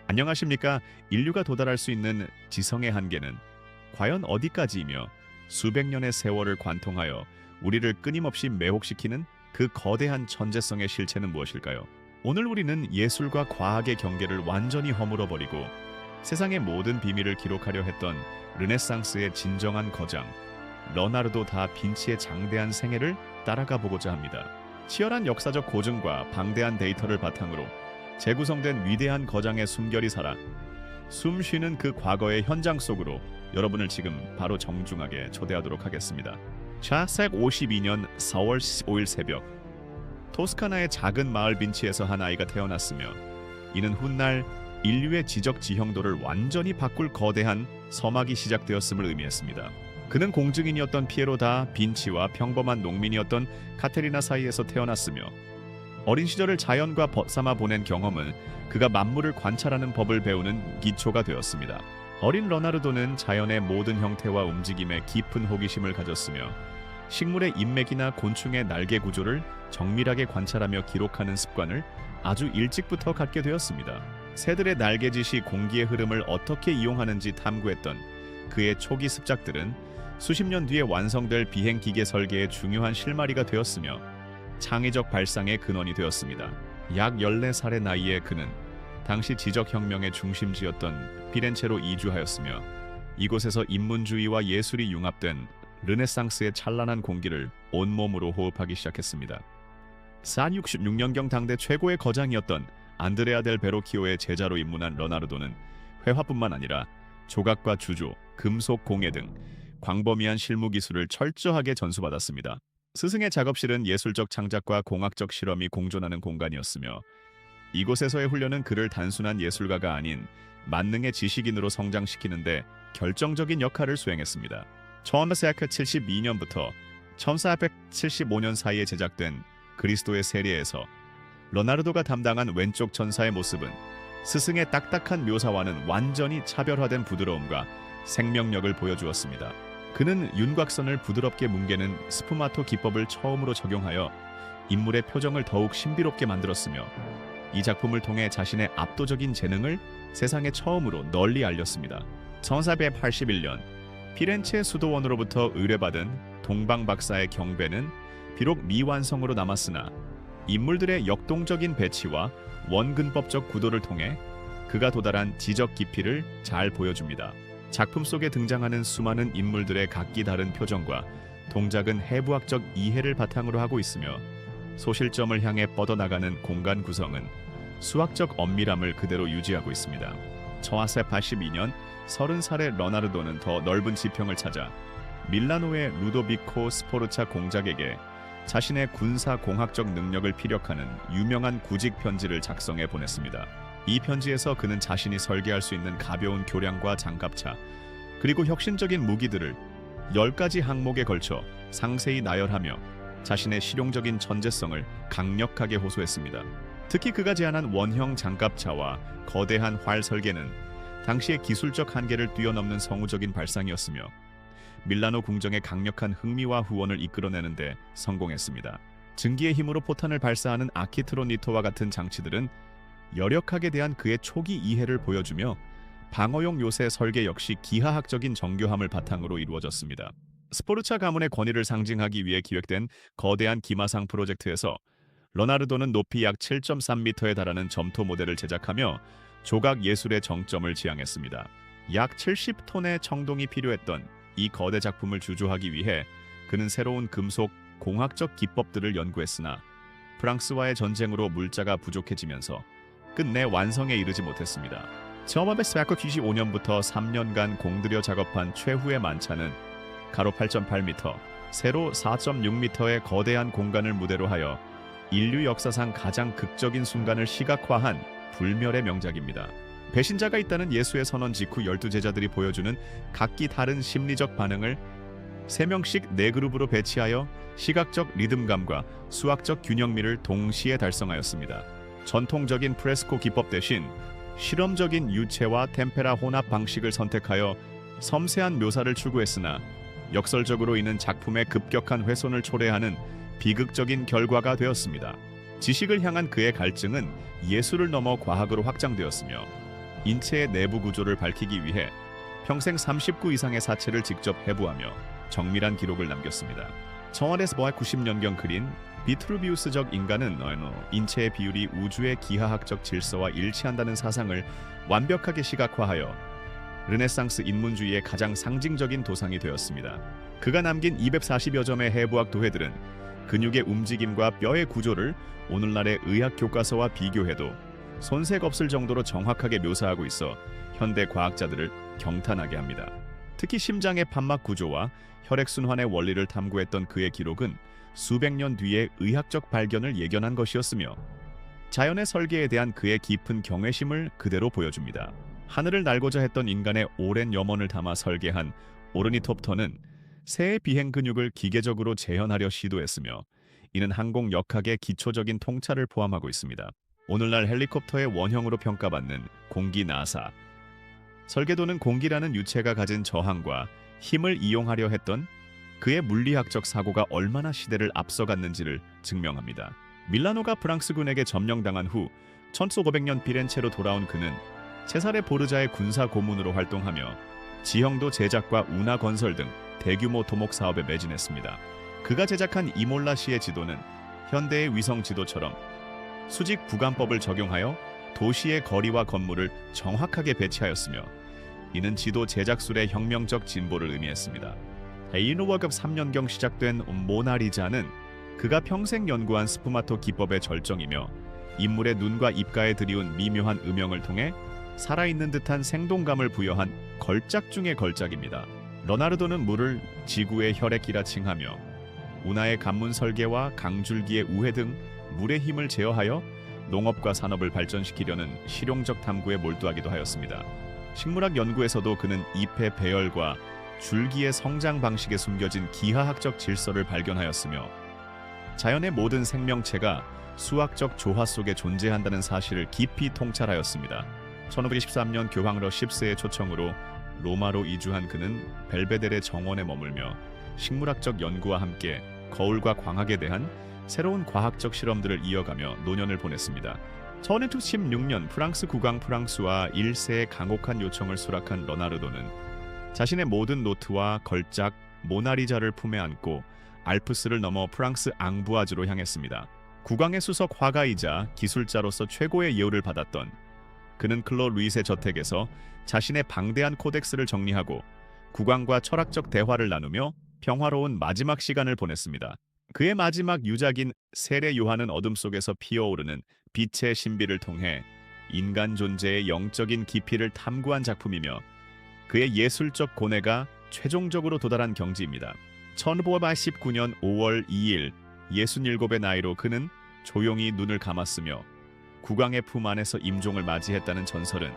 안녕하십니까? 인류가 도달할 수 있는 지성의 한계는 과연 어디까지이며 수백 년의 세월을 관통하여 우리를 끊임없이 매혹시키는 그 거대한 천재성의 실체는 무엇일까요? 오늘 우리는 예술과 과학의 경계를 완전히 허물어버리고 세상의 모든 비밀을 기록하려 했던 르네상스의 진정한 거장 러나르도 다 빈치의 장대한 생애를 따라가 보고자 합니다. 치열한 역사적 고증과 방대한 데이터를 바탕으로 재구성된 위대한 거장의 숨결이 살아 숨 쉬는 그 과거의 현장 속으로 여러분을 지금 바로 정중하게 초대하도록 하겠습니다. 1452년 4월 15일 새벽 토스카나의 작은 마을 빈치에서 한 아이가 태어났으며 이는 훗날 인류의 지적 지형도를 완전히 바꿀 거대한 서막이 시작되었음을 의미했습니다. 그는 공증인이었던 피에로 다 빈치와 평범한 농민이었던 카테리나 사이에서 태어났으며 어린 시절을 자연과 벗삼아 보낸 경험은 그가 만물을 관찰하는 법을 배우는 기초가 되었습니다. 어린 러나르도는 자연의 모든 형태와 움직임에 깊은 호기심을 가졌으며 식물의 인맥이나 곤충의 날개 구조를 정밀하게 관찰하며 기록하는 습관을 아주 일찍부터 갖게 되었습니다. 새들의 날개짓이 공기의 흐름을 어떻게 이용하는지 탐구했던 그의 초기 습작들은 수십 년 뒤에 완성될 비행 기계 설계의 중요한 실마리가 되었으며 창의적 발상의 근원이 되었습니다. 약 14살의 나이에 그는 당시 지적혁명의 중심지였던 피렌체로 이주하였으며 이곳에서 인문주의와 예술이 융합된 르네상스의 찬란한 공기를 온몸으로 호흡하기 시작했습니다. 466년경 당대 최고의 거장이었던 안드레아 델 베로키오의 제자로 입문한 러나르도는 회화뿐만 아니라 조각과 주조, 금속 공예 등 광범위한 실무 기술을 철저하게 전수받았습니다. 스승의 작업실은 예술적 창작과 공학적 실험이 공존하는 공간이었으며 이곳에서의 훈련은 그를 단순한 예술가가 아닌 만능의 지식인으로 성장시키는데 결정적인 역할을 수행했습니다. 1472년부터 1475년 사이에 제작된 그리스도의 세례에서 러나르도가 담당한 왼쪽 천사의 모습은 스승의 딱딱한 묘사와는 완전히 차별화된 부드러움과 생명력을 보여주었습니다. 그는 윤곽선을 부드럽게 뭉개는 스푸마토 기법을 처음으로 적용하여 인물의 표정을 더욱 신비롭게 만들었으며 이 작품을 통해 자신의 압도적인 재능을 세상에 처음으로 널리 알렸습니다. 1481년 피렌체 수도원으로부터 의뢰받은 동방박사의 경배는 비록 미완성으로 남았으나 인물들의 역동적인 배치와 원근법적 구도를 통해 그가 도달한 지적 깊이를 잘 보여줍니다. 작품 속에 등장하는 수많은 인물들의 각기 다른 표정과 동작은 해부학적 이해를 바탕으로 하고 있으며 소실점을 향해 뻗어나가는 공간 구성은 수학적 엄밀함을 그대로 유지하고 있습니다. 1482년 30살의 러나르도는 더 넓은 지평을 찾아 밀라노의 루도비코 스포르차 공작에게 자신의 군사 공학적 능력을 피력하는 유명한 구직 편지를 작성해 보냈습니다. 이 편지에서 그는 자신이 설계할 수 있는 가벼운 교량과 장갑차 그리고 혁신적인 무기들을 10가지 항목에 걸쳐 상세히 나열하며 자신의 실용적인 천재성을 강력하게 호소했습니다. 특히 그가 제안한 원형 장갑차와 거대한 활 설계는 당시의 기술적 한계를 뛰어넘는 성우적인 발상이었으며 밀라노 궁정의 강력한 흥미와 후원을 이끌어내는 데 성공했습니다. 증기의 힘으로 포탄을 발사하는 아키트로니토와 같은 장치들은 여력학에 대한 그의 초기 이해를 보여주며 방어용 요새 설계 역시 기하학적인 정교함을 바탕으로 이루어졌습니다. 스포르차 가문의 권위를 상징하기 위해 기획된 거대한 기마상 프로젝트에서 러나르도는 높이 약 7.3m에 달하는 점토 모델을 제작하며 조각 예술의 정점을 지향했습니다. 약 70톤의 청동이 필요했던 이 거대 작품을 주조하기 위해 그는 새로운 금속 공학적 기법들을 연구했으나 프랑스와의 전쟁으로 물자가 부족해지면서 끝내 완성에 이르지 못했습니다. 1595년부터 3년간 공들여 작업한 최후의 만차는 가로 8.8m, 세로 4.6m의 거대한 공간을 무대로 하여 인류 역사상 가장 극적인 순간을 시각화한 불멸의 명작입니다. 배신자가 있다는 예수의 선언 직후 12제자들이 보여주는 각기 다른 심리적 반응을 3명씩 4그룹으로 배치하여 시각적 리듬감과 수학적 균형미를 동시에 달성하였습니다. 전통적인 프레스코 기법 대신 실험적인 유체와 템페라 혼합 방식을 선택하여 섬세한 묘사를 추구했으나 역설적으로 이는 작품의 급격한 훼손을 초래하는 비극적인 결과가 되었습니다. 지식을 향한 그의 갈증은 예술을 넘어 과학으로 확장되었으며 인체의 내부 구조를 밝히기 위해 평생 39 이상의 사체를 직접 해부하며 정밀한 기록을 남겼습니다. 청와대에서 90년경 그린 비트루비우스적 인간은 인체의 비율이 우주의 기하학적 질서와 일치한다는 사상을 완벽하게 시각화하여 르네상스 인문주의의 가장 상징적인 도상이 되었습니다. 그가 남긴 240여 점의 해부학 도해들은 근육의 움직임과 뼈의 구조를 오늘날의 의학 교과서와 비교해도 손색 없을 정도로 정확하게 묘사하고 있어 현대 과학자들을 경탄하게 합니다. 특히 심장의 판막 구조와 혈액순환의 원리를 탐구했던 그의 기록은 수백 년 뒤의 의학적 발견을 예견한 것이었으며 자연의 설계에 대한 그의 깊은 경외심을 그대로 보여줍니다. 하늘을 날고자 했던 인간의 오랜 염원을 담아 설계한 오르니톱터는 새의 비행 근육을 기계적으로 재현하려 시도했으며 이는 항공 역학의 기초적인 통찰을 포함하고 있습니다. 오늘날 헬리콥터의 원형으로 평가받는 공기 나사. 설계도는 공기라는 유체가 가진 저항과 힘을 이용하려 했던 그의 물리학적 사고가 얼마나 시대를 앞서갔는지를 증명합니다. 밀라노가 프랑스군에게 점령당한 후 1500년 피렌체로 돌아온 그는 체사레 보르자의 군사 고문으로 활동하며 지형도 제작과 운하 건설 등 대규모 토목 사업에 매진했습니다. 그가 제작한 이몰라시의 지도는 현대의 위성 지도처럼 수직 구간법을 적용하여 도시의 거리와 건물을 정확하게 배치하였으며 이는 지도 제작술의 혁명적 진보를 의미했습니다. 이노워급 3년경 시작된 모나리자는 그가 평생 연구한 스푸마토 기법의 절정이며 인물의 눈과 입가에 드리운 미묘한 음영을 통해 살아있는 듯한 생동감을 부여한 걸작 중의 걸작입니다. 러나르도는 물을 지구의 혈액이라 칭하며 운하의 관문 설계와 강줄기의 우회 등 물의 힘을 제어하여 농업과 산업을 발전시키려는 실용적 탐구에 몰두하기도 하였습니다. 식물학 연구에서도 그는 잎의 배열과 줄기의 성장 방식에 숨겨진 기하학적 질서를 발견하였으며 자연의 모든 생명체가 수학적 조화 속에 존재한다는 사실을 깊이 통찰하였습니다. 1523년 교황러 10세의 초청으로 로마로 이주한 그는 벨베데레 정원에 머물며 식물학적 연구와 함께 거울과 광학에 대한 새로운 과학적 실험들을 이어가며 노년을 보냈습니다. 1516년 프랑스 국왕 프랑스와 1세의 강혹한 요청을 수락한 러나르도는 자신의 모든 노트와 걸작 모나리자를 품에 안고 알프스를 넘어 프랑스 앙부아즈로 향했습니다. 국왕의 수석 화가이자 기술자로서 최고의 예우를 받았던 그는 클로 루이스의 저택에서 자신의 방대한 코덱스를 정리하고 국왕과 철학적 대화를 나누며 평화로운 마지막 시간을 보냈습니다. 그의 마지막 유작인 세례 요한은 어둠 속에서 피어오르는 빛의 신비를 통해 인간 존재의 영적인 깊이를 탐구한 작품이며 그의 예술적 고뇌가 최종적으로 도달한 경지입니다. 1589년 5월 2일 67의 나이로 그는 조용히 눈을 감았으며 국왕의 품 안에서 임종을 맞이했다는 전설은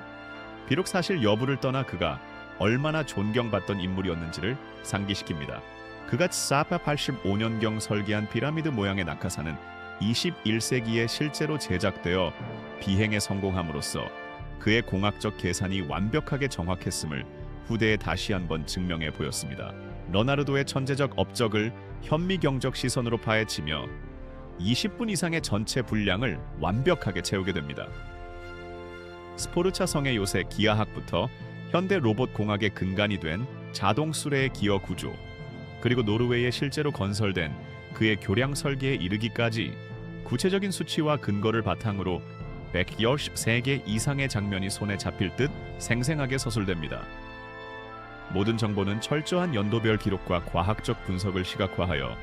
비록 사실 여부를 떠나 그가 얼마나 존경받던 인물이었는지를 상기시킵니다. 그가 485년경 설계한 피라미드 모양의 낙하산은 21세기에 실제로 제작되어 비행에 성공함으로써 그의 공학적 계산이 완벽하게 정확했음을 후대에 다시 한번 증명해 보였습니다. 러나르도의 천재적 업적을 현미경적 시선으로 파헤치며 20분 이상의 전체 분량을 완벽하게 채우게 됩니다. 스포르차 성의 요새 기하학부터 현대 로봇 공학의 근간이 된 자동 수레의 기어 구조, 그리고 노르웨이에 실제로 건설된 그의 교량 설계에 이르기까지 구체적인 수치와 근거를 바탕으로 113개 이상의 장면이 손에 잡힐 듯 생생하게 서술됩니다. 모든 정보는 철저한 연도별 기록과 과학적 분석을 시각화하여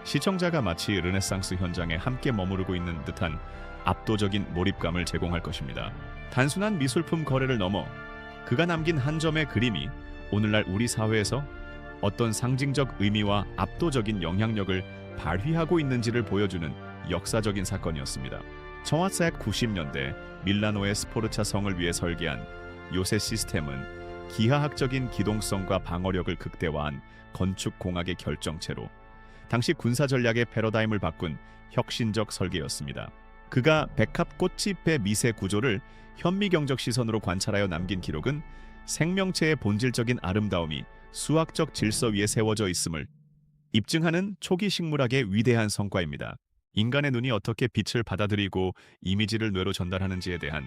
시청자가 마치 르네상스 현장에 함께 머무르고 있는 듯한 압도적인 몰입감을 제공할 것입니다. 단순한 미술품 거래를 넘어 그가 남긴 한 점의 그림이 오늘날 우리 사회에서 어떤 상징적 의미와 압도적인 영향력을 발휘하고 있는지를 보여주는 역사적인 사건이었습니다. 1990년대 밀라노의 스포르차 성을 위해 설계한 요새 시스템은 기하학적인 기동성과 방어력을 극대화한 건축 공학의 결정체로 당시 군사 전략의 패러다임을 바꾼 혁신적 설계였습니다. 그가 백합 꽃잎의 미세 구조를 현미경적 시선으로 관찰하여 남긴 기록은 생명체의 본질적인 아름다움이 수학적 질서 위에 세워져 있음을 입증하는 초기 식물학의 위대한 성과입니다. 인간의 눈이 어떻게 빛을 받아들이고 이미지를 뇌로 전달하는지에 대한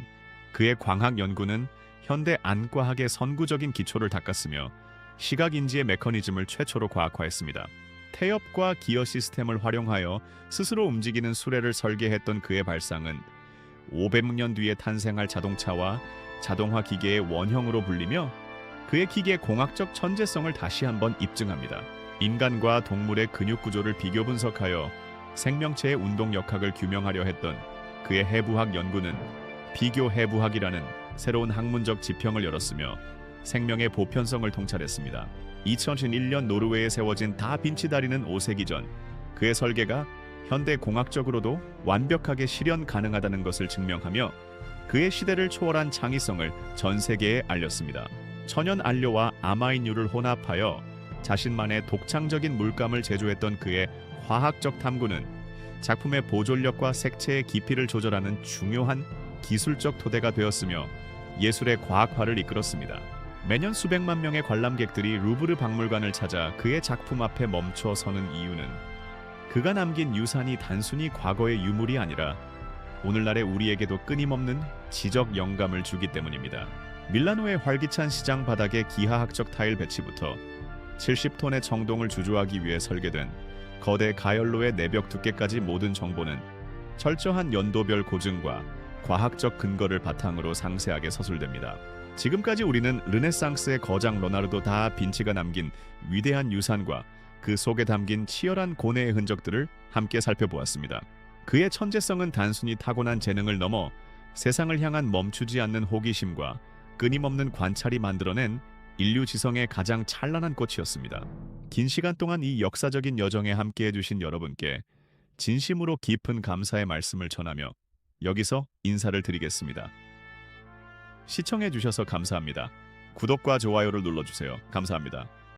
그의 광학 연구는 현대 안과학의 선구적인 기초를 닦았으며 시각인지의 메커니즘을 최초로 과학화했습니다. 태엽과 기어 시스템을 활용하여 스스로 움직이는 수레를 설계했던 그의 발상은 500년 뒤에 탄생할 자동차와 자동화 기계의 원형으로 불리며 그의 기계의 공학적 천재성을 다시 한번 입증합니다. 인간과 동물의 근육 구조를 비교 분석하여 생명체의 운동 역학을 규명하려 했던 그의 해부학 연구는 비교 해부학이라는 새로운 학문적 지평을 열었으며 생명의 보편성을 통찰했습니다. 2001년 노르웨이에 세워진 다빈치 다리는 5세기 전 그의 설계가 현대 공학적으로도 완벽하게 실현 가능하다는 것을 증명하며 그의 시대를 초월한 창의성을 전 세계에 알렸습니다. 천연 안료와 아마인유를 혼합하여 자신만의 독창적인 물감을 제조했던 그의 화학적 탐구는 작품의 보존력과 색채의 깊이를 조절하는 중요한 기술적 토대가 되었으며 예술의 과학화를 이끌었습니다. 매년 수백만 명의 관람객들이 루브르 박물관을 찾아 그의 작품 앞에 멈춰 서는 이유는 그가 남긴 유산이 단순히 과거의 유물이 아니라 오늘날의 우리에게도 끊임없는 지적 영감을 주기 때문입니다. 밀라노의 활기찬 시장 바닥의 기하학적 타일 배치부터 70톤의 청동을 주조하기 위해 설계된 거대 가열로의 내벽 두께까지 모든 정보는 철저한 연도별 고증과 과학적 근거를 바탕으로 상세하게 서술됩니다. 지금까지 우리는 르네상스의 거장 로나르도 다 빈치가 남긴 위대한 유산과 그 속에 담긴 치열한 고뇌의 흔적들을 함께 살펴보았습니다. 그의 천재성은 단순히 타고난 재능을 넘어 세상을 향한 멈추지 않는 호기심과 끊임없는 관찰이 만들어낸 인류 지성의 가장 찬란한 꽃이었습니다. 긴 시간 동안 이 역사적인 여정에 함께해 주신 여러분께 진심으로 깊은 감사의 말씀을 전하며 여기서 인사를 드리겠습니다. 시청해 주셔서 감사합니다. 구독과 좋아요를 눌러주세요. 감사합니다.